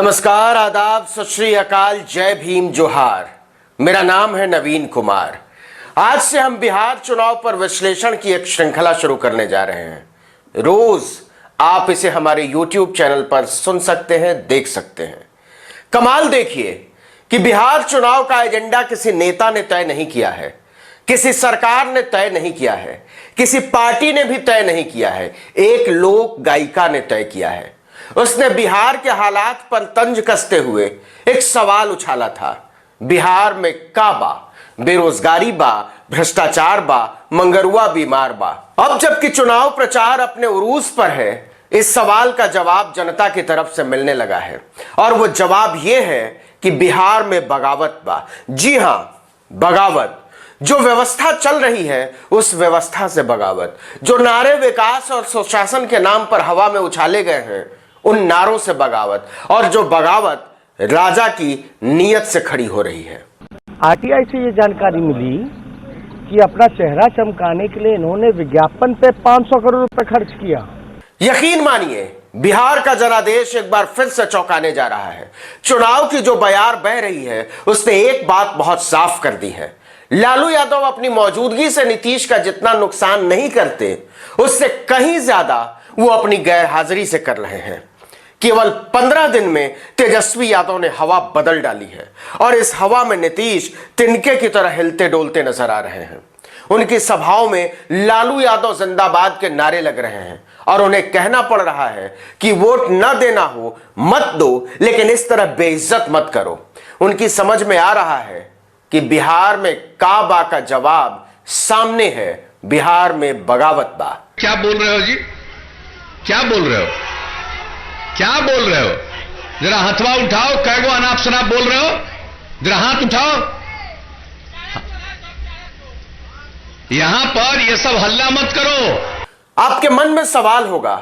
नमस्कार, आदाब, सत श्री अकाल, जय भीम, जोहार। मेरा नाम है नवीन कुमार। आज से हम बिहार चुनाव पर विश्लेषण की एक श्रृंखला शुरू करने जा रहे हैं। रोज आप इसे हमारे YouTube चैनल पर सुन सकते हैं, देख सकते हैं। कमाल देखिए कि बिहार चुनाव का एजेंडा किसी नेता ने तय नहीं किया है, किसी सरकार ने तय नहीं किया है, किसी पार्टी ने भी तय नहीं किया है। एक लोक गायिका ने तय किया है। उसने बिहार के हालात पर तंज कसते हुए एक सवाल उछाला था। बिहार में का बा, बेरोजगारी बा, भ्रष्टाचार बा, मंगरुआ बीमार बा। अब जबकि चुनाव प्रचार अपने उरूज पर है, इस सवाल का जवाब जनता की तरफ से मिलने लगा है और वो जवाब यह है कि बिहार में बगावत बा। जी हां, बगावत। जो व्यवस्था चल रही है उस व्यवस्था से बगावत। जो नारे विकास और सुशासन के नाम पर हवा में उछाले गए हैं उन नारों से बगावत, और जो बगावत राजा की नीयत से खड़ी हो रही है। आरटीआई से ये जानकारी मिली कि अपना चेहरा चमकाने के लिए इन्होंने विज्ञापन पे 500 करोड़ रुपए खर्च किया। यकीन मानिए, बिहार का जनादेश एक बार फिर से चौंकाने जा रहा है। चुनाव की जो बयार बह रही है उसने एक बात बहुत साफ कर दी है। लालू यादव अपनी मौजूदगी से नीतीश का जितना नुकसान नहीं करते, उससे कहीं ज्यादा वो अपनी गैर हाजिरी से कर रहे हैं। केवल 15 दिन में तेजस्वी यादव ने हवा बदल डाली है और इस हवा में नीतीश तिनके की तरह हिलते डोलते नजर आ रहे हैं। उनकी सभाओं में लालू यादव जिंदाबाद के नारे लग रहे हैं और उन्हें कहना पड़ रहा है कि वोट न देना हो मत दो, लेकिन इस तरह बेइज्जत मत करो। उनकी समझ में आ रहा है कि बिहार में काबा का जवाब सामने है। बिहार में बगावत बा। क्या बोल रहे हो जी? क्या बोल रहे हो? क्या बोल रहे हो? जरा हथवा उठाओ। कैगो अनाप शनाप बोल रहे हो? जरा हाथ उठाओ। यहां पर यह सब हल्ला मत करो। आपके मन में सवाल होगा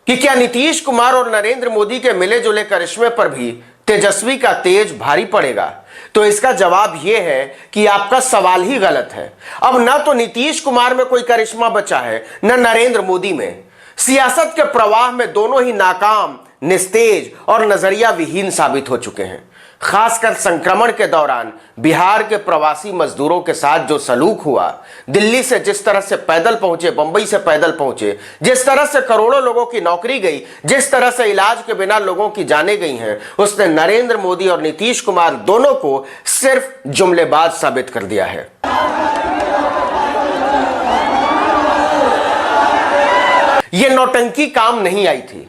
कि क्या नीतीश कुमार और नरेंद्र मोदी के मिले जुले करिश्मे पर भी तेजस्वी का तेज भारी पड़ेगा? तो इसका जवाब यह है कि आपका सवाल ही गलत है। अब ना तो नीतीश कुमार में कोई करिश्मा बचा है, न नरेंद्र मोदी में। सियासत के प्रवाह में दोनों ही नाकाम, निस्तेज और नजरिया विहीन साबित हो चुके हैं। खासकर संक्रमण के दौरान बिहार के प्रवासी मजदूरों के साथ जो सलूक हुआ, दिल्ली से जिस तरह से पैदल पहुंचे, बंबई से पैदल पहुंचे, जिस तरह से करोड़ों लोगों की नौकरी गई, जिस तरह से इलाज के बिना लोगों की जानें गई हैं, उसने नरेंद्र मोदी और नीतीश कुमार दोनों को सिर्फ जुमलेबाज साबित कर दिया है। यह नौटंकी काम नहीं आई थी,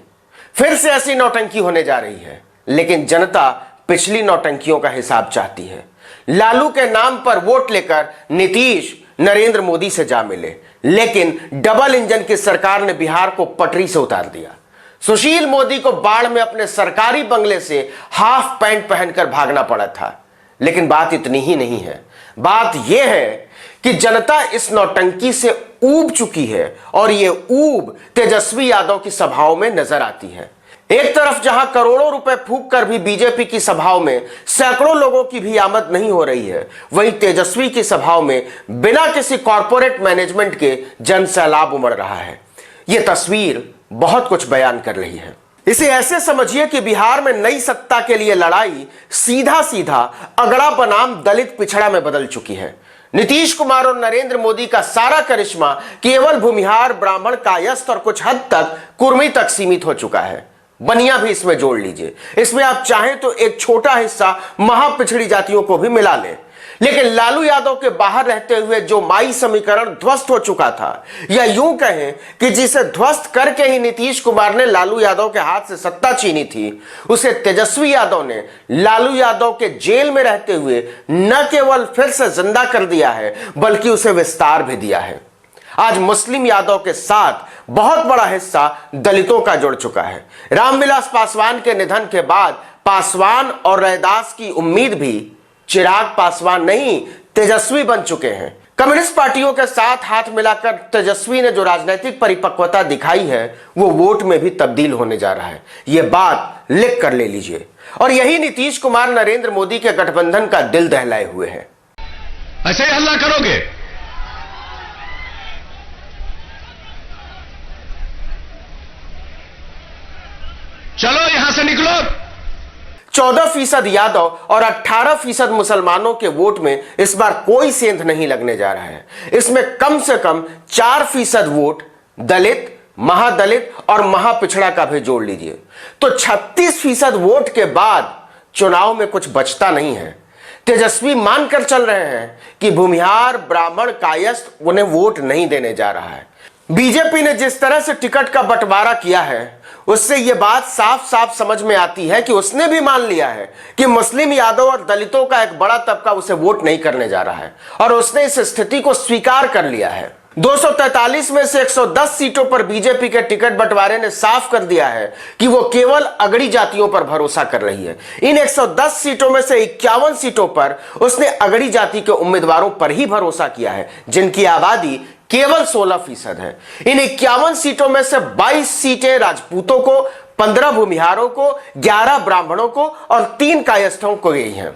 फिर से ऐसी नौटंकी होने जा रही है। लेकिन जनता पिछली नौटंकियों का हिसाब चाहती है। लालू के नाम पर वोट लेकर नीतीश नरेंद्र मोदी से जा मिले, लेकिन डबल इंजन की सरकार ने बिहार को पटरी से उतार दिया। सुशील मोदी को बाढ़ में अपने सरकारी बंगले से हाफ पैंट पहनकर भागना पड़ा था। लेकिन बात इतनी ही नहीं है। बात यह है कि जनता इस नौटंकी से ऊब चुकी है और यह ऊब तेजस्वी यादव की सभाओं में नजर आती है। एक तरफ जहां करोड़ों रुपए फूंक कर भी बीजेपी की सभाओं में सैकड़ों लोगों की भी आमद नहीं हो रही है, वहीं तेजस्वी की सभाओं में बिना किसी कॉरपोरेट मैनेजमेंट के जन सैलाब उमड़ रहा है। यह तस्वीर बहुत कुछ बयान कर रही है। इसे ऐसे समझिए कि बिहार में नई सत्ता के लिए लड़ाई सीधा सीधा अगड़ा बनाम दलित पिछड़ा में बदल चुकी है। नीतीश कुमार और नरेंद्र मोदी का सारा करिश्मा केवल भूमिहार, ब्राह्मण, कायस्थ और कुछ हद तक कुर्मी तक सीमित हो चुका है। बनिया भी इसमें जोड़ लीजिए। इसमें आप चाहें तो एक छोटा हिस्सा महापिछड़ी जातियों को भी मिला लें। लेकिन लालू यादव के बाहर रहते हुए जो माई समीकरण ध्वस्त हो चुका था, या यूं कहें कि जिसे ध्वस्त करके ही नीतीश कुमार ने लालू यादव के हाथ से सत्ता छीनी थी, उसे तेजस्वी यादव ने लालू यादव के जेल में रहते हुए न केवल फिर से जिंदा कर दिया है, बल्कि उसे विस्तार भी दिया है। आज मुस्लिम यादव के साथ बहुत बड़ा हिस्सा दलितों का जुड़ चुका है। रामविलास पासवान के निधन के बाद पासवान और रैदास की उम्मीद भी चिराग पासवान नहीं, तेजस्वी बन चुके हैं। कम्युनिस्ट पार्टियों के साथ हाथ मिलाकर तेजस्वी ने जो राजनीतिक परिपक्वता दिखाई है वो वोट में भी तब्दील होने जा रहा है। यह बात लिख कर ले लीजिए। और यही नीतीश कुमार नरेंद्र मोदी के गठबंधन का दिल दहलाए हुए है। ऐसे ही हल्ला करोगे? चलो यहां से निकलो। 14% यादव और 18% मुसलमानों के वोट में इस बार कोई सेंध नहीं लगने जा रहा है। इसमें कम से कम 4% वोट दलित, महादलित और महापिछड़ा का भी जोड़ लीजिए तो 36% वोट के बाद चुनाव में कुछ बचता नहीं है। तेजस्वी मानकर चल रहे हैं कि भूमिहार, ब्राह्मण, कायस्थ उन्हें वोट नहीं देने जा रहा है। बीजेपी ने जिस तरह से टिकट का बंटवारा किया है उससे यह बात साफ साफ समझ में आती है कि उसने भी मान लिया है कि मुस्लिम, यादव और दलितों का एक बड़ा तबका उसे वोट नहीं करने जा रहा है और उसने इस स्थिति को स्वीकार कर लिया है। 243 में से 110 सीटों पर बीजेपी के टिकट बंटवारे ने साफ कर दिया है कि वो केवल अगड़ी जातियों पर भरोसा कर रही है। इन 110 सीटों में से 51 सीटों पर उसने अगड़ी जाति के उम्मीदवारों पर ही भरोसा किया है, जिनकी आबादी केवल 16% है। इन 51 सीटों में से 22 सीटें राजपूतों को, 15 भूमिहारों को, 11 ब्राह्मणों को और 3 कायस्थों को गई हैं।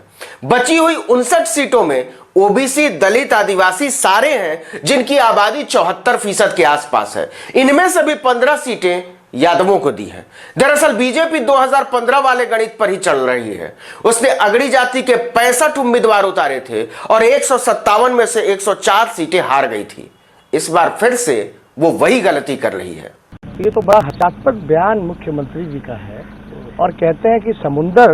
बची हुई 59 सीटों में ओबीसी, दलित, आदिवासी सारे हैं, जिनकी आबादी 74% के आसपास है। इनमें से भी 15 सीटें यादवों को दी है। दरअसल बीजेपी 2015 वाले गणित पर ही चल रही है। उसने अगड़ी जाति के 65 उम्मीदवार उतारे थे और 157 में से 104 सीटें हार गई थी। इस बार फिर से वो वही गलती कर रही है। ये तो बड़ा हास्यास्पद बयान मुख्यमंत्री जी का है और कहते हैं कि समुंदर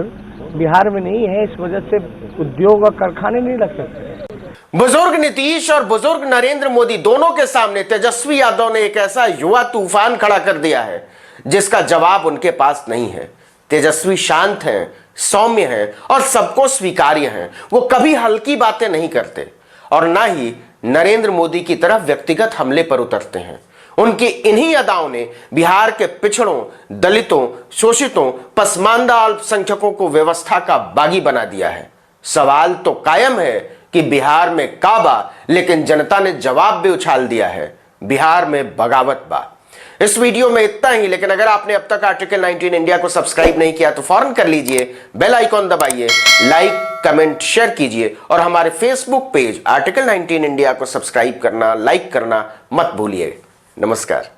बिहार में नहीं है, इस वजह से उद्योग और कारखाने नहीं लग सकते। बुजुर्ग नीतीश और बुजुर्ग नरेंद्र मोदी दोनों के सामने तेजस्वी यादव ने एक ऐसा युवा तूफान खड़ा कर दिया है जिसका जवाब उनके पास नहीं है। तेजस्वी शांत हैं, सौम्य हैं और सबको स्वीकार्य हैं। वो कभी हल्की बातें नहीं करते और ना ही नरेंद्र मोदी की तरफ व्यक्तिगत हमले पर उतरते हैं। उनकी इन्हीं अदाओं ने बिहार के पिछड़ों, दलितों, शोषितों, पसमानदा अल्पसंख्यकों को व्यवस्था का बागी बना दिया है। सवाल तो कायम है कि बिहार में काबा, लेकिन जनता ने जवाब भी उछाल दिया है, बिहार में बगावत बा। इस वीडियो में इतना ही, लेकिन अगर आपने अब तक आर्टिकल 19 इंडिया को सब्सक्राइब नहीं किया तो फौरन कर लीजिए, बेल आइकॉन दबाइए, लाइक, कमेंट, शेयर कीजिए और हमारे फेसबुक पेज आर्टिकल 19 इंडिया को सब्सक्राइब करना, लाइक करना मत भूलिए। नमस्कार।